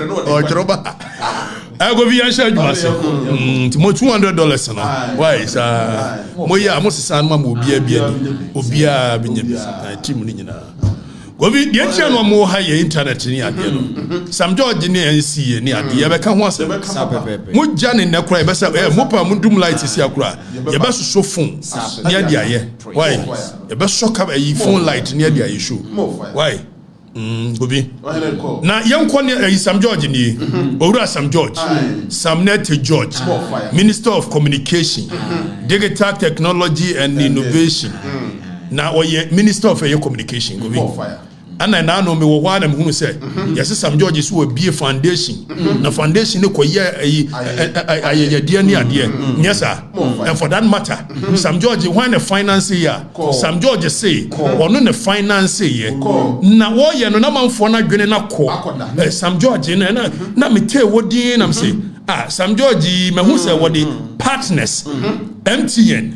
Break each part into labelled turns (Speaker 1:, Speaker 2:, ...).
Speaker 1: Otroba. I go via share myself. Mo $200 na. Why sir? Mo ya mo sisan ma mo obia binya team ni nyina. Go vi de ntia no mo ha ye internet ni ade no. Sam George ni NC ni ade ye be ka ho asem. Mo ja ne nakura ye be say mo pa mo dum light si akura. Ye be so phone. Ni ade aye. Why? Ye be so ka e phone light ni ade aye show. Why? Gobi. Na yanko ni Sam George ni Owura Sam George, Samnet George, Minister of Communication, Digital Technology and Innovation. Na oye Minister of Communication Gobi. And I know me one who say yes Sam George is will be a foundation. Na foundation no ko ye dear near dear. Yes sir. And for that matter, Sam George when a financier, Sam George say or no the financier. Na wo ye no na manfo na dwene na ko. Sam George na me tell what din am say Sam George me who say what the partners MTN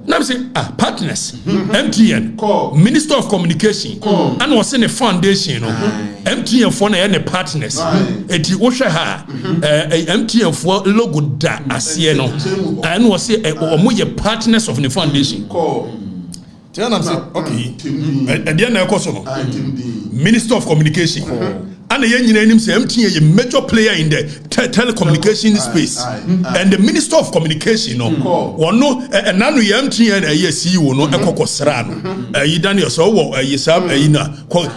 Speaker 1: na me say partners MTN Minister of Communication and was in a foundation no MTN for na partners eti wo hwe ha MTN for logo da ase no and was say omo ye partners of the foundation tell am say okay and then na ekoso no Minister of Communication and the young say MTN a major player in the telecommunication space and the Minister of Communication no no and now MTN CEO no ekokosra no Daniel so wo yesam na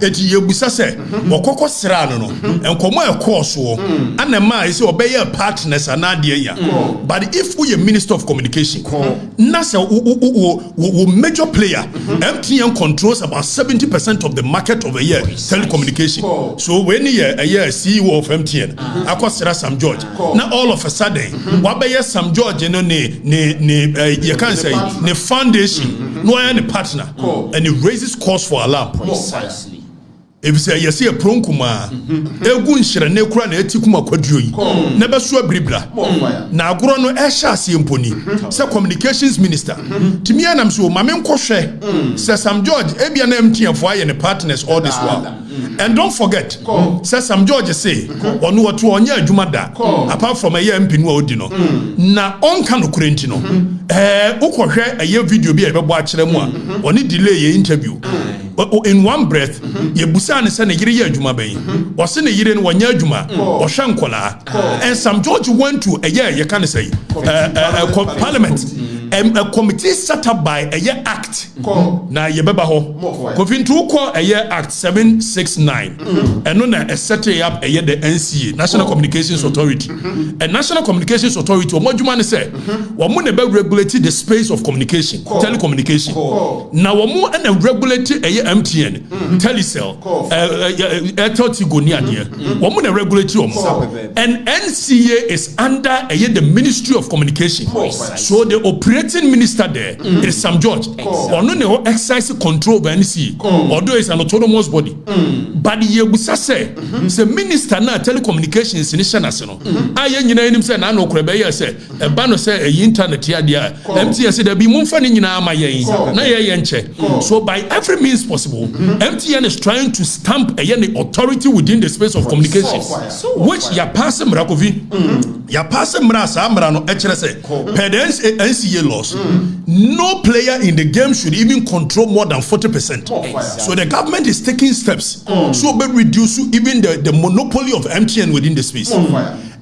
Speaker 1: eti yebusa se okoko sra no enkomo ekoso and the man say obey partners anade ya but if we a Minister of Communication na say wo major player MTN controls about 70% of the market of a year telecommunication so when a year CEO of MTN akosira Sam George now all of a sudden wabeye Sam George you can say the foundation no any partner and it raises cause for alarm precisely. If say yes a pronkuma egu nhire ne kura na etikuma kwaduo yi na beso abribra na agoro no ehya asemponi say communications minister timi anam so mame nkohwe say Sam George ebia na MTN for aye ne partners all this while and don't forget say Sam George say onu woto onye adwuma da apart from aye MP no odi no na onka no kurenti no ukohwe aye video bi e bebo a kire mu a oni delay ye interview in one breath ye busa ne say ne yire ye adwuma ban o se ne yire no wanya adwuma o hwe nkola and Sam George went to a year you can say parliament a committee set up by a year act na ye beba ho kofintu ko a year act 769 and no na set up a year the NCA National Communications Authority and National Communications Authority o modwuma ne say wo mo ne be regulate the space of communication telecommunication na wo mo na regulate a year MTN Telecel Airtel Tigo ni ade wo mo na regulate wo and NCA is under a year the Ministry of Communication so the operating minister there is Sam George or no exercise control by NCA although it's an autonomous body but ye busa say minister na telecommunications initiative no aye nyina nim say na no kura be say e ba no say internet ya dia MTN say there be mumfa ni nyina ama yen na ye nche so by every means possible MTN is trying to stamp the authority within the space of communication which ya pass mrakovi ya pass mra sa mra no e kire say per the NCA laws no player in the game should even control more than 40%. So the government is taking steps so be reduce even the monopoly of MTN within the space.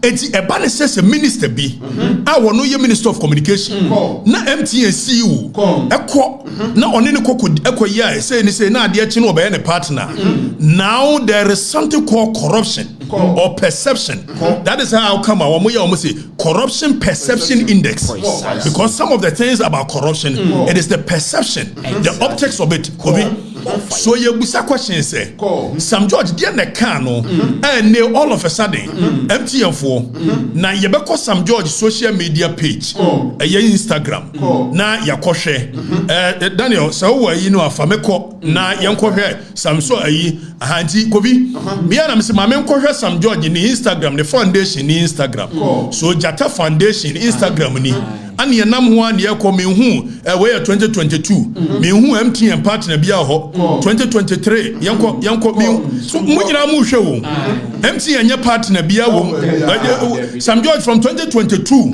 Speaker 1: Eti ebane says a minister be I want no Minister of Communication na MTN CEO eko na onene eko ya say na ade echi no be any partner now there is something called corruption or perception that is how I come almost say corruption perception index because some of the things about corruption it is the perception the optics of it so you busa question say Sam George dey na can no and all of a sudden MTN for na ye be call Sam George social media page Instagram na yakohwe Daniel so wo yi no afameko na yenkohwe Sam so ayi ahanti kobi me na me se ma me nkohwe Sam George ni Instagram the foundation ni Instagram so Jata Foundation Instagram ni and ye nam ho an ye ko me hu we 2022 me hu MTN partner bia ho 2023 yanko me so mo nyina mu hwe wo MTN nye partner bia wo Sam George from 2022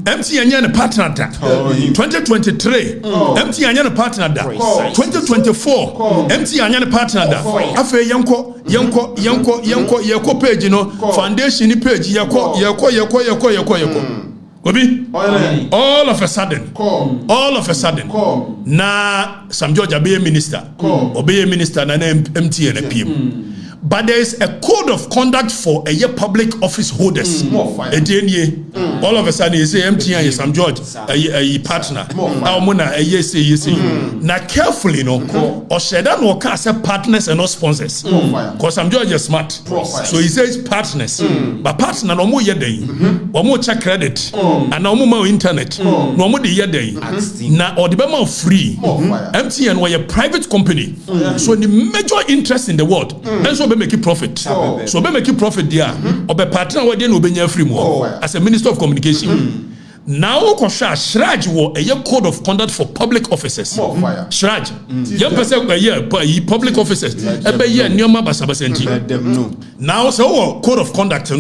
Speaker 1: MTN nye partner da 2023 MTN nye partner da 2024 MTN nye partner da afa yanko page no foundation page yako Obi, all of a sudden, na Sam George obey minister na MTN and PM. But there is a code of conduct for a public office holders. All of a sudden, you say MTN is Sam George, a partner. Now carefully, or Shedan or Casa partners and not sponsors. Because Sam George is smart. So he says partners. But partner no more yede. Or more check credit. And no more internet. No more the yede. Now or the bema free. MTN were a private company. So the major interest in the world. And so make it profit. So be make it profit there. Or be partner where they no be free more. As a Minister of Communication. Now Shraj wo a code of conduct for public officers. Shraj. Young person public officers. Now so code of conduct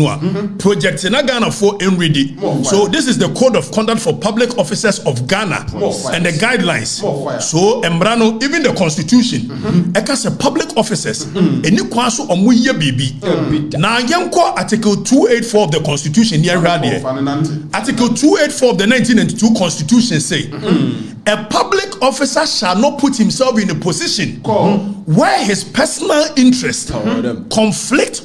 Speaker 1: project in Ghana for ready. So this is the code of conduct for public officers of Ghana and the guidelines. So Embrano, even the constitution, ekas public officers any kwaso omuye bibi. Now yanko article 284 of the constitution here article 284 of the 1992 constitution say a public officer shall not put himself in a position where his personal interest conflict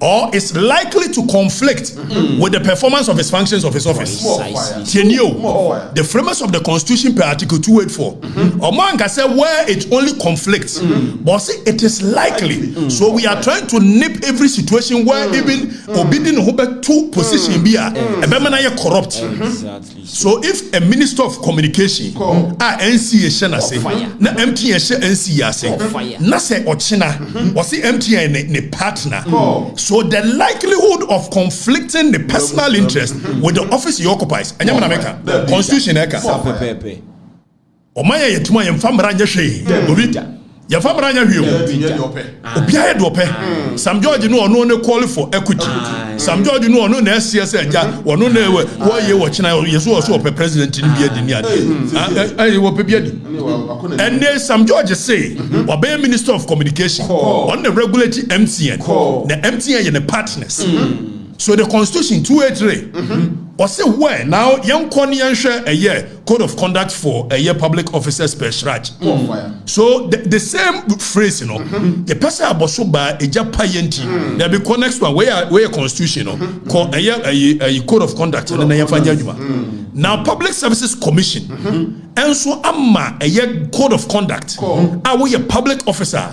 Speaker 1: or is likely to conflict with the performance of his functions of his office. The framers of the constitution per article 284. Oman can say where it only conflicts, but see it is likely. So we are trying to nip every situation where even obedient to position be a corrupt. So if a minister of communication NCA shana say na MTN NCA say na say ochina or see MTN ne partner. So the likelihood of conflicting the personal interest with the office he occupies, and America constitution Omaya yetuma yemfamra nya hwe obi yemfamra nya hwe obiaye do pe Sam George no ono ne call for equity Sam George no ono na SS aja ono na wo ye wo china yeso so pe president ni bia di ni ade ai wo pe bia di and Sam George say obey minister of communication on the regulatory MTN the MTN and the partners so the constitution 283 or say where now young Konian share a year code of conduct for a year public officers per shraj. So the same phrase, the person aboso ba eja payenti there be next one where constitution called a code of conduct and then now public services commission and so amma a year code of conduct are we a public officer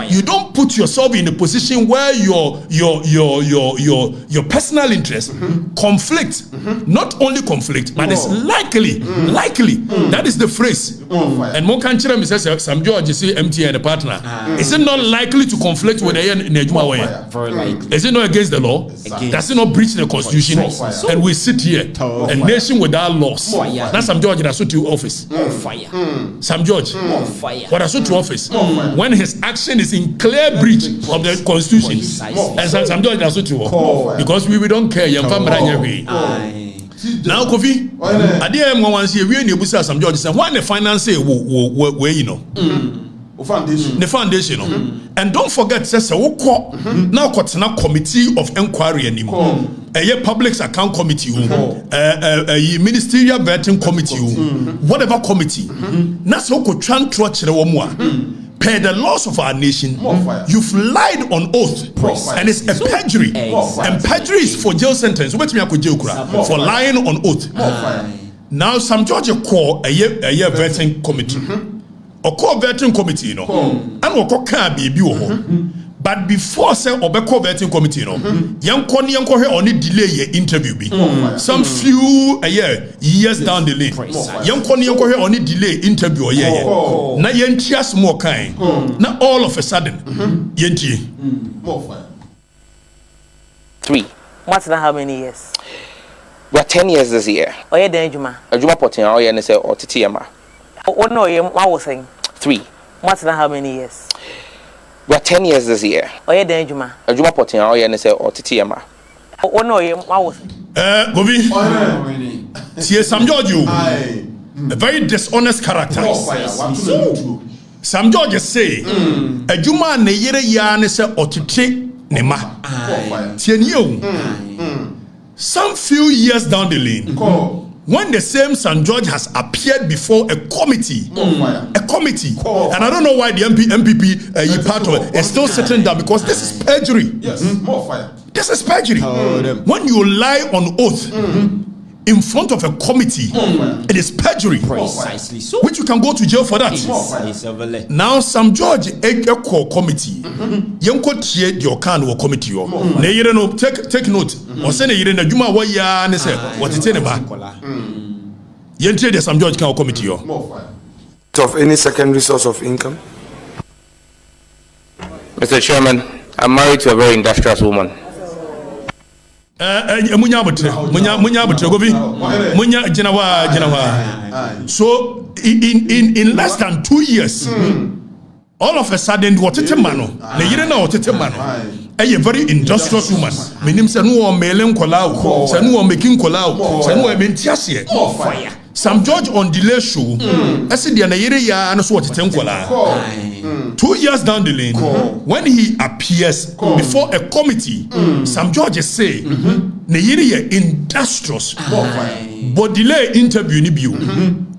Speaker 1: you don't put yourself in a position where your personal interest conflict not only conflict but it's likely that is the phrase and more country says Sam George say MTN the partner is it not likely to conflict with the very likely is it not against the law does it not breach the constitution and we sit here a nation without laws that's Sam George that's to office Sam George what that's to office when his action is in clear breach of the constitution and Sam George that's to because we don't care now Kofi ade mo wan say we na ebusa Sam George say why the finance we the foundation and don't forget say we call now kotena committee of inquiry anymore a public account committee a ministerial vetting committee whatever committee na so ko tran tro kire wo mo per the laws of our nation, you've lied on oath, and it's a perjury. And perjury is for jail sentence. For lying on oath. Now, Sam George call a year vetting committee, or call vetting committee, and we call baby. But before say obeko vetting committee yanko only delay your interview be some few years down the lane yanko only delay interview na yentia small kind na all of a sudden yentie
Speaker 2: 3 what's that how many years We're 10 years this year.
Speaker 3: Oh, yeah, then Juma.
Speaker 2: A Juma potting, oh, yeah, and say, or Titiama.
Speaker 3: Oh, no, I was saying
Speaker 2: 3.
Speaker 3: What's that? How many years?
Speaker 2: We're 10 years this year.
Speaker 3: Oh, yeah, then Juma.
Speaker 2: A Juma potting, oh, yeah, and say, or Titiama.
Speaker 3: Oh, no, I was
Speaker 1: Gobi. See, Sam George, you a very dishonest character. Sam George say, a Juma ne yere ya ne se otite ne ma. Tienyo. Some few years down the lane, when the same St. George has appeared before a committee, and I don't know why the MPP part of it is still sitting down, because this is perjury.
Speaker 4: Yes, more fire.
Speaker 1: This is perjury. When you lie on oath in front of a committee, it is perjury.
Speaker 5: Precisely so.
Speaker 1: Which you can go to jail for that. Now, St. George a committee. Yanko tie the Okan or committee. Ne yere no take note. Or send a yere na Juma wa ya ne se what it ne ba. Yentie the St. George can committee.
Speaker 4: More fire.
Speaker 6: Of any secondary source of income?
Speaker 2: Mr. Chairman, I'm married to a very industrious woman.
Speaker 1: Munya butre gobi. Munya jinawa. So in less than 2 years, all of a sudden, what it mano? Ne yere na what it mano? A very industrious woman. Meaning se no melen kolao, se no making kolao, se no mentiasie.
Speaker 4: More fire.
Speaker 1: Sam George on delay show. I said the Nigeria ya and so what it kola. 2 years down the lane, when he appears before a committee, Sam George say, Nigeria industrious. But delay interview ni biu.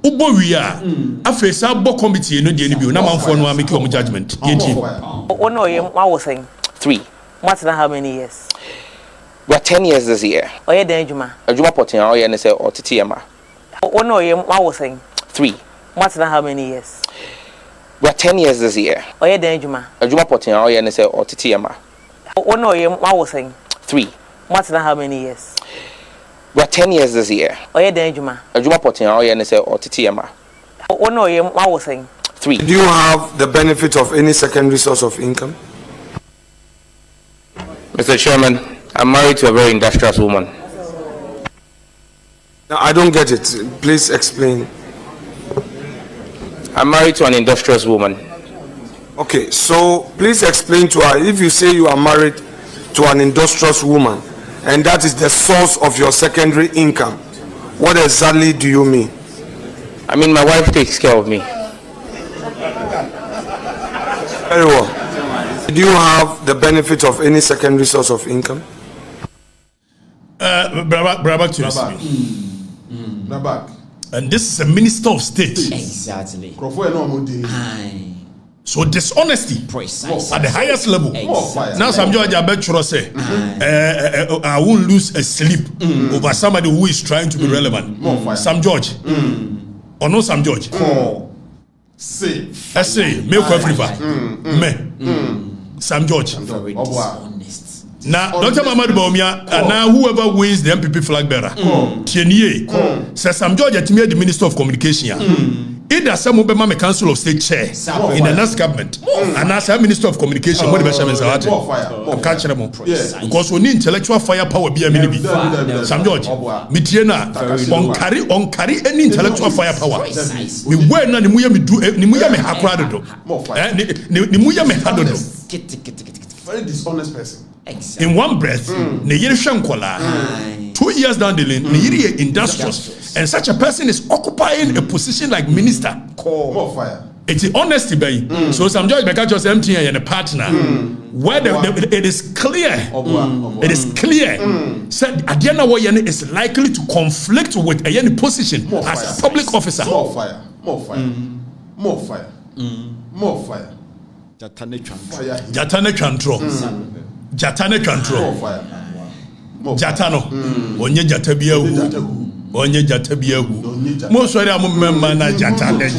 Speaker 1: Ubo we are. After bo committee no de ni biu. Na man for no make your judgment.
Speaker 3: Oh, no, I was saying
Speaker 2: 3.
Speaker 3: What's that? How many years?
Speaker 2: We're 10 years this year.
Speaker 3: Oh, yeah, then Juma.
Speaker 2: A Juma potting, oh, yeah, and say, or Titiama.
Speaker 3: Oh, no, I was saying
Speaker 2: 3.
Speaker 3: What's that? How many years?
Speaker 2: We're 10 years this year.
Speaker 3: Oh, yeah, then Juma.
Speaker 2: A Juma potting, oh, yeah, and say, or Titiama.
Speaker 3: Oh, no, I was saying
Speaker 2: 3.
Speaker 3: What's that? How many years?
Speaker 2: We're 10 years this year.
Speaker 3: Oh, yeah, then Juma.
Speaker 2: A Juma potting, oh, yeah, and say, or Titiama.
Speaker 3: Oh, no, I was saying
Speaker 2: 3.
Speaker 6: Do you have the benefit of any secondary source of income?
Speaker 2: Mr. Chairman, I'm married to a very industrious woman.
Speaker 6: Now, I don't get it. Please explain.
Speaker 2: I'm married to an industrious woman.
Speaker 6: Okay, so please explain to her. If you say you are married to an industrious woman and that is the source of your secondary income, what exactly do you mean?
Speaker 2: I mean, my wife takes care of me.
Speaker 6: Very well. Do you have the benefit of any secondary source of income?
Speaker 1: Brother, to
Speaker 4: Back.
Speaker 1: and this is a minister of state.
Speaker 5: Exactly.
Speaker 1: So dishonesty
Speaker 5: Precisely.
Speaker 1: at the highest level.
Speaker 4: More fire.
Speaker 1: Now some George Abetro say, I won't lose a sleep over somebody who is trying to be relevant.
Speaker 4: More fire.
Speaker 1: Sam George. Or no Sam George.
Speaker 4: Say.
Speaker 1: I say, me Afrifa. Me. Sam George.
Speaker 5: Very dishonest.
Speaker 1: Now, Dr. Mamadu Baumia, and now whoever wins the MPP flag bearer, Tienier, says Sam George at me the Minister of Communication. Either some of them Council of State chair in the next government, and as a Minister of Communication, what the best is out. I'm catching them because we need intellectual firepower. Be a mini Sam George, Mitiena, on carry any intellectual firepower. We were not the Muya me do, Nimuya me hakrado, Nimuya me hadodo.
Speaker 4: Very dishonest person.
Speaker 1: In one breath, Neyere Shankola. 2 years down the lane, Neyere industrious, and such a person is occupying a position like minister.
Speaker 4: More fire.
Speaker 1: It's honesty, baby. So some George Bekachos MTN and a partner, where it is clear, it is clear, said Adiana Wayane is likely to conflict with a position as a public officer.
Speaker 4: More fire. More fire. More fire. More fire.
Speaker 1: Jatane Chantro. Jatane Chantro.
Speaker 4: More fire.
Speaker 1: Jatano. Onye Jatabiahu. Onye Jatabiahu. Most of them remember na Jatane.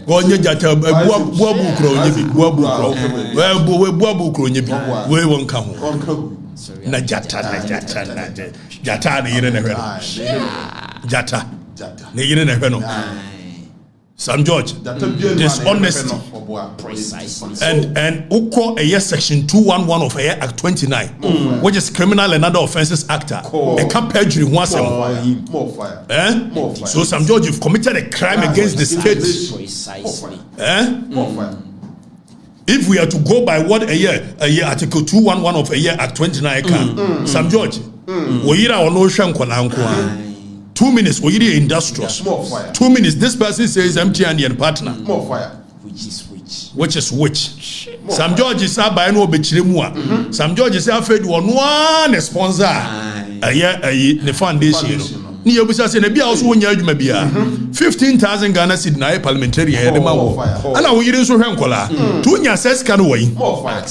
Speaker 1: Onye Jatabiahu. Buabu Kro Nyebi. We won't come. Na Jatana. Jata. Ne yire na hwe no. Sam George. Dishonesty.
Speaker 5: Precisely.
Speaker 1: And Uko a section 211 of Act 29, which is Criminal and Other Offences Act. A can perjury once
Speaker 4: More fire. More fire.
Speaker 1: So Sam George, you've committed a crime against the state.
Speaker 5: Precisely.
Speaker 4: More fire.
Speaker 1: If we are to go by what a year Article 211 of Act 29 can, Sam George, we are on ocean 2 minutes, we are industrious.
Speaker 4: More fire.
Speaker 1: 2 minutes, this person says MTN and partner.
Speaker 4: More fire.
Speaker 1: Which is which? Sam George is a by no bechirimua. Sam George is afraid one sponsor. The foundation. Ni obusa se na bia also wonya adwuma bia 15,000 Ghana cedi na parliamentary head ma wo. Ana wo yire so hwenkola. Tu nya ses kan wo yi.
Speaker 4: More fire.